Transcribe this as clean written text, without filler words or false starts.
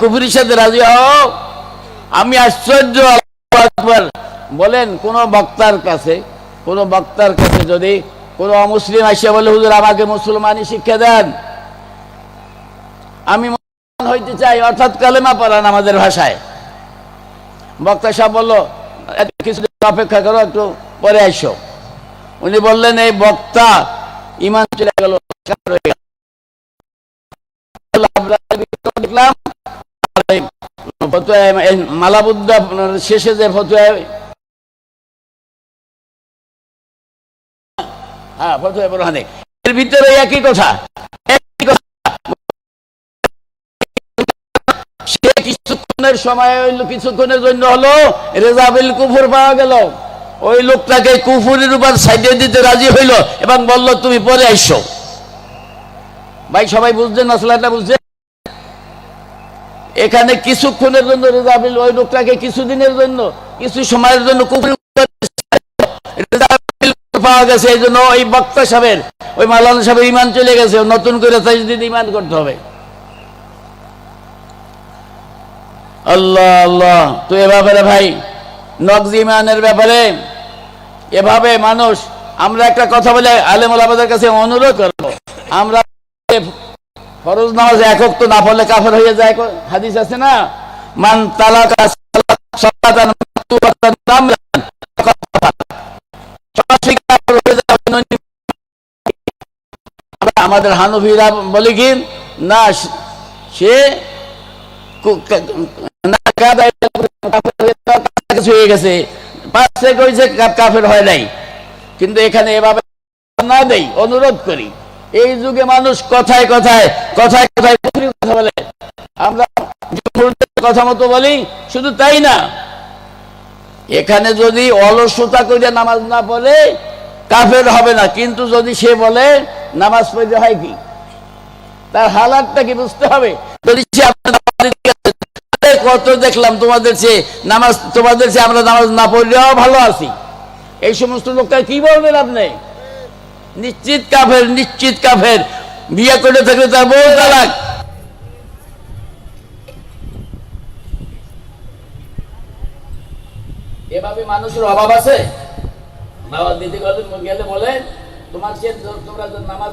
কুফরির সাথে রাজি হও। আমি আশ্চর্য। আল্লাহু আকবার। বলেন কোন বক্তার কাছে যদি কোন অমুসলিম আসিয়া বলে হুজুর আমাকে মুসলমানি শিক্ষা দেন, আমি মুসলমান হইতে চাই, অর্থাৎ কালেমা পড়ান আমাদের ভাষায়, বক্তা সাহেব বলল কিছুদিন অপেক্ষা করো, একটু পরে আসো। উনি বললেন এই বক্তা ইমান চলে গেল, দেখলাম মালাবুদ্দা শেষে যে ফতুয়া, ফতুয়া বোরহানে, এর ভিতরে একই কথা। সে কিছুক্ষণের সময় হইল, কিছুক্ষণের জন্য হলো রেজাবিল কুফর পাওয়া গেল। ওই লোকটাকে কুফুরের উপর সাইডে দিতে রাজি হইল এবং বলল তুমি পরে আইসো। ভাই সবাই বুঝছেন মশলাটা? বুঝছেন? এখানে কিছুক্ষণের জন্য রেজাবিল, ওই লোকটাকে কিছুদিনের জন্য, কিছু সময়ের জন্য কুফুর পাওয়া গেছে। এই জন্য ওই বক্তা সাহেবের, ওই মাওলানা সাহেবের ইমান চলে গেছে, নতুন করে তাজদীদ ইমান করতে হবে। আল্লাহ আল্লাহ। তো এভাবে ভাই নকজ ইমানের ব্যাপারে এভাবে মানুষ, আমরা একটা কথা বলে আলেম ওলামাদের কাছে অনুরোধ করব, আমরা ফরজ নামাজ এক ওয়াক্ত না পড়লে কাফের হয়ে যায়। হাদিস আছে না, মান তালাকা সালাতান মাকতুবাতান নামলান, আমাদের হানফিরা বলে কি না, সে হয়ে গেছে, কাফের হয় নাই। কিন্তু এখানে এভাবে না দেই, অনুরোধ করি। এই যুগে মানুষ কথায় কথায় কথা বলে, আমরা কথা মতো বলি। শুধু তাই না, এখানে যদি অলসতা করে নামাজ না পড়ে কাফের হবে না, কিন্তু যদি সে বলে নামাজ পড়তে হয় কি, তার হালাতটা কি বুঝতে হবে। যদি সে কত দেখলাম তোমাদের চেয়ে আমরা নামাজ না পড়লেও ভালো আছি, এই সমস্ত লোকটা কি বলবেন আপনি? নিশ্চিত কাফের, নিশ্চিত কাফের। বিয়ে করে থাকলে তার বউ তালাক। এভাবে মানুষের অভাব আছে। দাওয়াত দিতে গেলে বলে তোমরা নামাজ